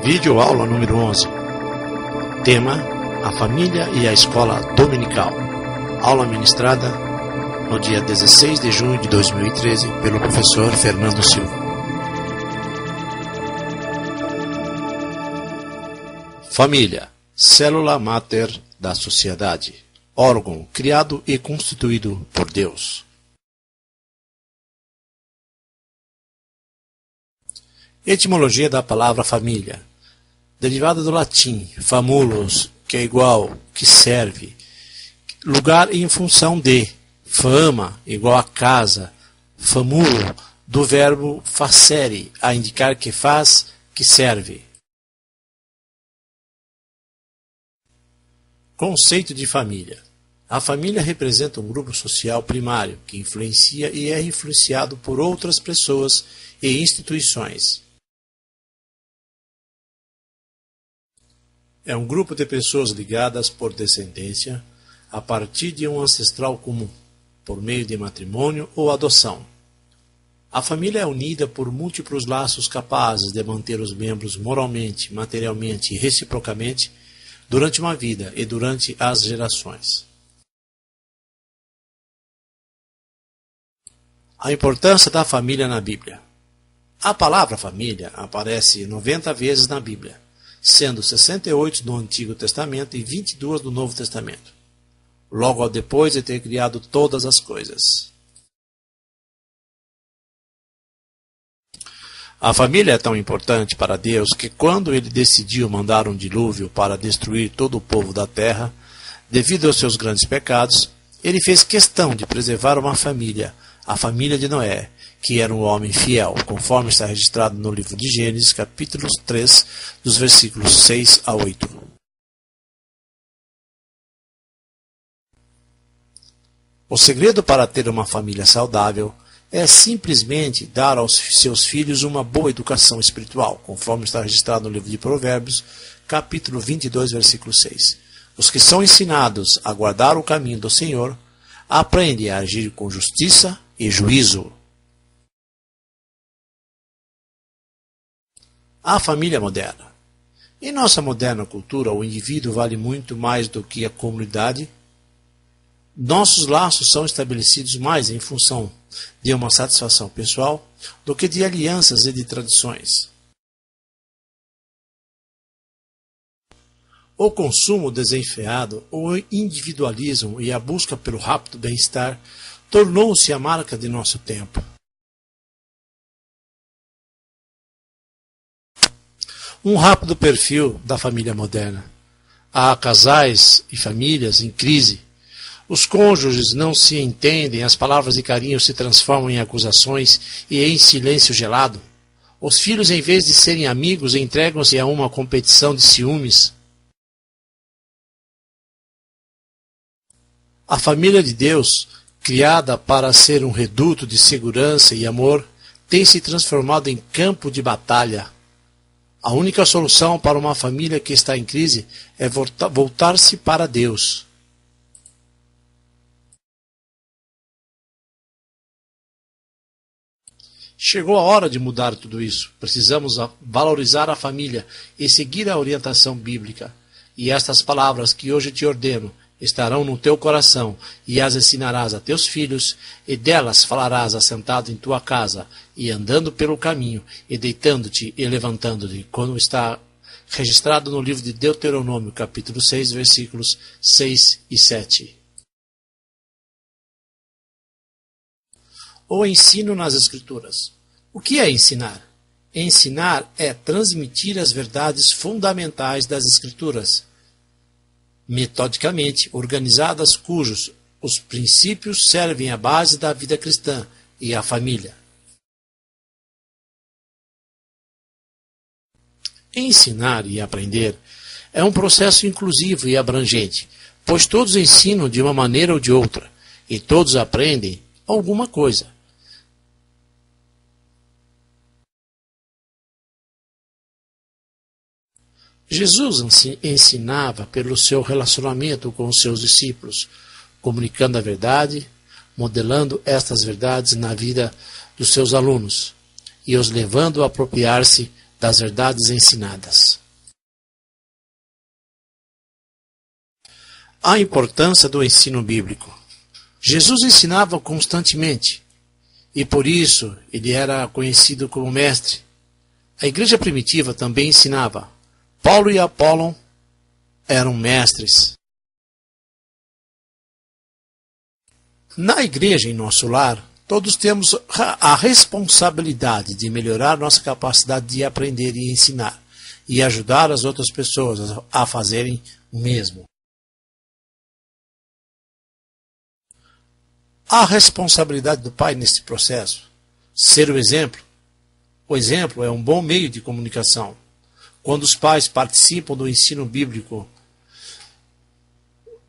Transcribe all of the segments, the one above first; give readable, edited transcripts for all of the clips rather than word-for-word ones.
Vídeo aula número 11. Tema: a família e a escola dominical. Aula ministrada no dia 16 de junho de 2013 pelo professor Fernando Silva. Família, célula máter da sociedade, órgão criado e constituído por Deus. Etimologia da palavra família, derivada do latim famulus, que é igual, que serve, lugar em função de, fama, igual a casa, famulo, do verbo facere, a indicar que faz, que serve. Conceito de família. A família representa um grupo social primário que influencia e é influenciado por outras pessoas e instituições. É um grupo de pessoas ligadas por descendência a partir de um ancestral comum, por meio de matrimônio ou adoção. A família é unida por múltiplos laços capazes de manter os membros moralmente, materialmente e reciprocamente durante uma vida e durante as gerações. A importância da família na Bíblia. A palavra família aparece 90 vezes na Bíblia, sendo 68 no Antigo Testamento e 22 no Novo Testamento, logo depois de ter criado todas as coisas. A família é tão importante para Deus que quando ele decidiu mandar um dilúvio para destruir todo o povo da terra, devido aos seus grandes pecados, ele fez questão de preservar uma família, a família de Noé, que era um homem fiel, conforme está registrado no livro de Gênesis, capítulo 3, dos versículos 6 a 8. O segredo para ter uma família saudável é simplesmente dar aos seus filhos uma boa educação espiritual, conforme está registrado no livro de Provérbios, capítulo 22, versículo 6. Os que são ensinados a guardar o caminho do Senhor aprendem a agir com justiça e juízo. A família moderna. Em nossa moderna cultura, o indivíduo vale muito mais do que a comunidade. Nossos laços são estabelecidos mais em função de uma satisfação pessoal do que de alianças e de tradições. O consumo desenfreado, o individualismo e a busca pelo rápido bem-estar tornou-se a marca de nosso tempo. Um rápido perfil da família moderna. Há casais e famílias em crise. Os cônjuges não se entendem, as palavras de carinho se transformam em acusações e em silêncio gelado. Os filhos, em vez de serem amigos, entregam-se a uma competição de ciúmes. A família de Deus, criada para ser um reduto de segurança e amor, tem se transformado em campo de batalha. A única solução para uma família que está em crise é voltar-se para Deus. Chegou a hora de mudar tudo isso. Precisamos valorizar a família e seguir a orientação bíblica. E estas palavras que hoje te ordeno estarão no teu coração, e as ensinarás a teus filhos, e delas falarás assentado em tua casa, e andando pelo caminho, e deitando-te e levantando-te, como está registrado no livro de Deuteronômio, capítulo 6, versículos 6 e 7. O ensino nas Escrituras. O que é ensinar? Ensinar é transmitir as verdades fundamentais das Escrituras, metodicamente organizadas, cujos os princípios servem à base da vida cristã e à família. Ensinar e aprender é um processo inclusivo e abrangente, pois todos ensinam de uma maneira ou de outra, e todos aprendem alguma coisa. Jesus ensinava pelo seu relacionamento com os seus discípulos, comunicando a verdade, modelando estas verdades na vida dos seus alunos e os levando a apropriar-se das verdades ensinadas. A importância do ensino bíblico. Jesus ensinava constantemente, e por isso ele era conhecido como mestre. A igreja primitiva também ensinava. Paulo e Apolo eram mestres. Na igreja, em nosso lar, todos temos a responsabilidade de melhorar nossa capacidade de aprender e ensinar, e ajudar as outras pessoas a fazerem o mesmo. A responsabilidade do pai nesse processo. Ser o exemplo. O exemplo é um bom meio de comunicação. Quando os pais participam do ensino bíblico,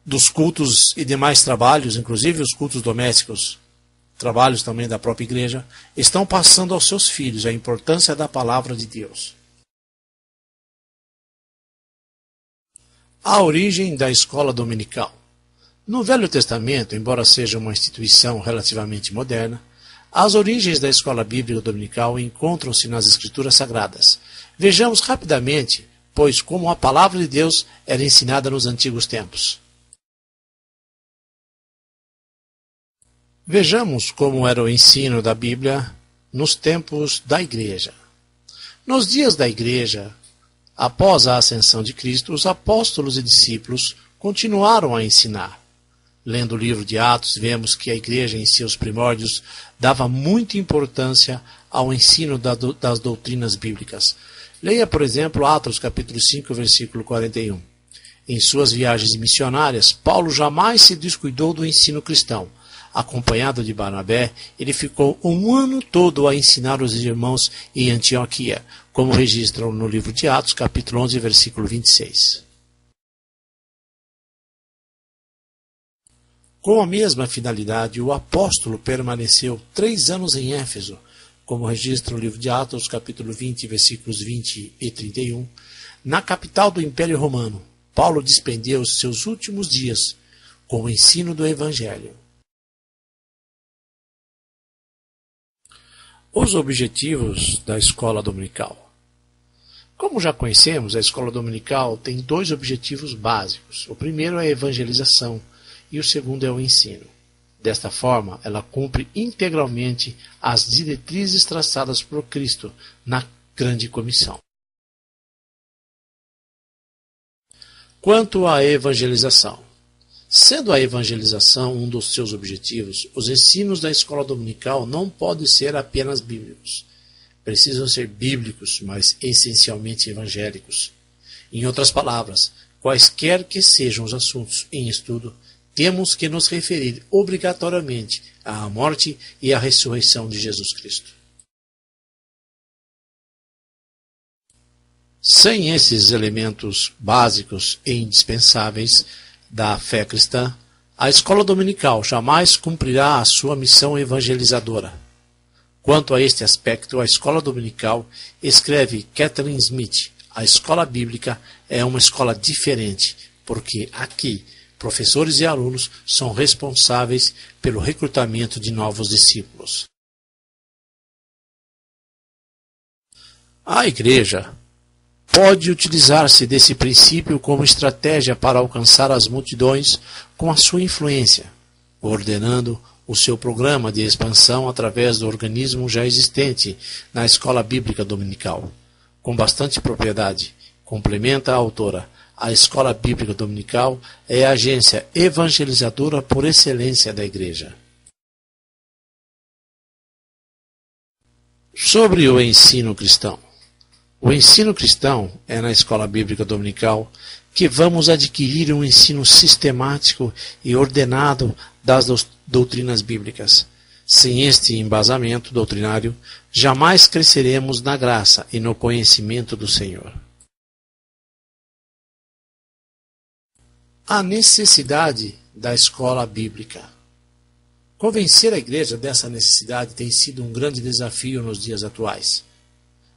dos cultos e demais trabalhos, inclusive os cultos domésticos, trabalhos também da própria igreja, estão passando aos seus filhos a importância da palavra de Deus. A origem da escola dominical. No Velho Testamento, embora seja uma instituição relativamente moderna, as origens da escola bíblica dominical encontram-se nas Escrituras Sagradas. Vejamos rapidamente, pois, como a palavra de Deus era ensinada nos antigos tempos. Vejamos como era o ensino da Bíblia nos tempos da igreja. Nos dias da igreja, após a ascensão de Cristo, os apóstolos e discípulos continuaram a ensinar. Lendo o livro de Atos, vemos que a igreja em seus primórdios dava muita importância ao ensino das doutrinas bíblicas. Leia, por exemplo, Atos capítulo 5, versículo 41. Em suas viagens missionárias, Paulo jamais se descuidou do ensino cristão. Acompanhado de Barnabé, ele ficou um ano todo a ensinar os irmãos em Antioquia, como registram no livro de Atos, capítulo 11, versículo 26. Com a mesma finalidade, o apóstolo permaneceu 3 anos em Éfeso, como registra o livro de Atos, capítulo 20, versículos 20 e 31. Na capital do Império Romano, Paulo despendeu os seus últimos dias com o ensino do Evangelho. Os objetivos da escola dominical. Como já conhecemos, a escola dominical tem 2 objetivos básicos. O primeiro é a evangelização e o segundo é o ensino. Desta forma, ela cumpre integralmente as diretrizes traçadas por Cristo na Grande Comissão. Quanto à evangelização. Sendo a evangelização um dos seus objetivos, os ensinos da escola dominical não podem ser apenas bíblicos. Precisam ser bíblicos, mas essencialmente evangélicos. Em outras palavras, quaisquer que sejam os assuntos em estudo, temos que nos referir obrigatoriamente à morte e à ressurreição de Jesus Cristo. Sem esses elementos básicos e indispensáveis da fé cristã, a escola dominical jamais cumprirá a sua missão evangelizadora. Quanto a este aspecto, a escola dominical, escreve Catherine Smith, a escola bíblica é uma escola diferente, porque aqui professores e alunos são responsáveis pelo recrutamento de novos discípulos. A igreja pode utilizar-se desse princípio como estratégia para alcançar as multidões com a sua influência, ordenando o seu programa de expansão através do organismo já existente na escola bíblica dominical. Com bastante propriedade, complementa a autora, a escola bíblica dominical é a agência evangelizadora por excelência da igreja. Sobre o ensino cristão. O ensino cristão é na escola bíblica dominical que vamos adquirir um ensino sistemático e ordenado das doutrinas bíblicas. Sem este embasamento doutrinário, jamais cresceremos na graça e no conhecimento do Senhor. A necessidade da escola bíblica. Convencer a igreja dessa necessidade tem sido um grande desafio nos dias atuais.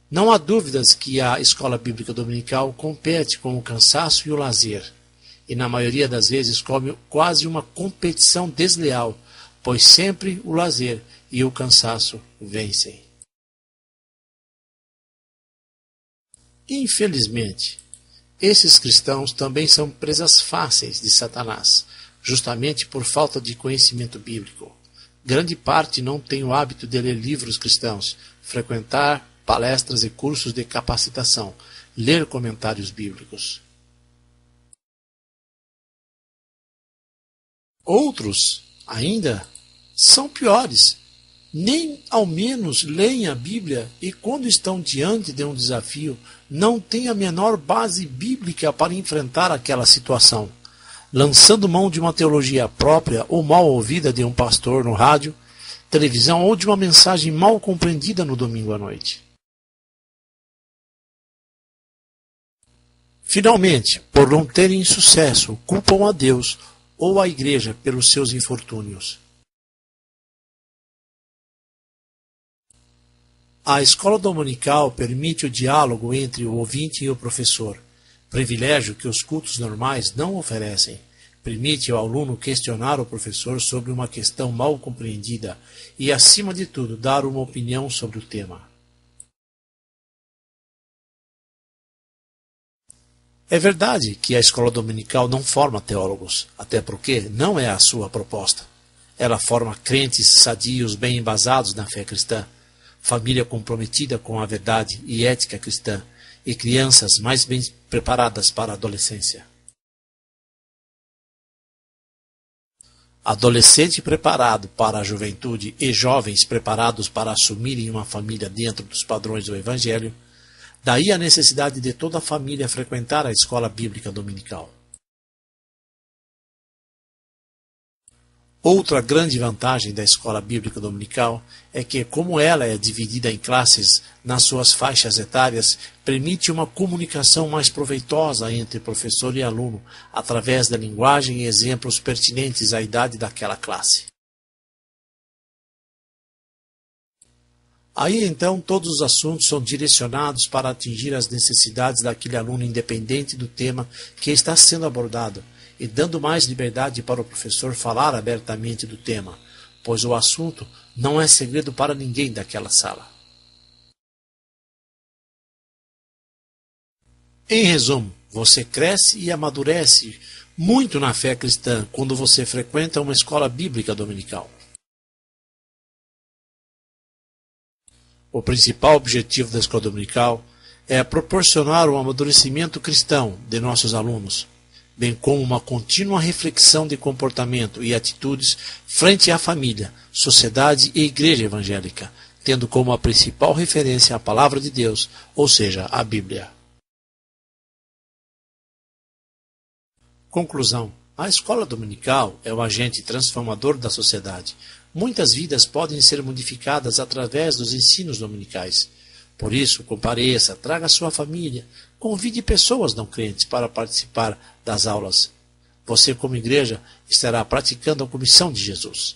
Não há dúvidas que a escola bíblica dominical compete com o cansaço e o lazer, e na maioria das vezes come quase uma competição desleal, pois sempre o lazer e o cansaço vencem. Infelizmente, Esses cristãos também são presas fáceis de Satanás, justamente por falta de conhecimento bíblico. Grande parte não tem o hábito de ler livros cristãos, frequentar palestras e cursos de capacitação, ler comentários bíblicos. Outros, ainda, são piores. Nem ao menos leem a Bíblia e, quando estão diante de um desafio, não têm a menor base bíblica para enfrentar aquela situação, lançando mão de uma teologia própria ou mal ouvida de um pastor no rádio, televisão ou de uma mensagem mal compreendida no domingo à noite. Finalmente, por não terem sucesso, culpam a Deus ou a igreja pelos seus infortúnios. A escola dominical permite o diálogo entre o ouvinte e o professor, privilégio que os cultos normais não oferecem. Permite ao aluno questionar o professor sobre uma questão mal compreendida e, acima de tudo, dar uma opinião sobre o tema. É verdade que a escola dominical não forma teólogos, até porque não é a sua proposta. Ela forma crentes sadios bem embasados na fé cristã, família comprometida com a verdade e ética cristã, e crianças mais bem preparadas para a adolescência. Adolescente preparado para a juventude e jovens preparados para assumirem uma família dentro dos padrões do Evangelho, daí a necessidade de toda a família frequentar a escola bíblica dominical. Outra grande vantagem da escola bíblica dominical é que, como ela é dividida em classes nas suas faixas etárias, permite uma comunicação mais proveitosa entre professor e aluno, através da linguagem e exemplos pertinentes à idade daquela classe. Aí então todos os assuntos são direcionados para atingir as necessidades daquele aluno independente do tema que está sendo abordado, e dando mais liberdade para o professor falar abertamente do tema, pois o assunto não é segredo para ninguém daquela sala. Em resumo, você cresce e amadurece muito na fé cristã quando você frequenta uma escola bíblica dominical. O principal objetivo da escola dominical é proporcionar o amadurecimento cristão de nossos alunos, bem como uma contínua reflexão de comportamento e atitudes frente à família, sociedade e igreja evangélica, tendo como a principal referência a palavra de Deus, ou seja, a Bíblia. Conclusão: a escola dominical é o agente transformador da sociedade. Muitas vidas podem ser modificadas através dos ensinos dominicais. Por isso, compareça, traga sua família, convide pessoas não crentes para participar das aulas. Você, como igreja, estará praticando a comissão de Jesus.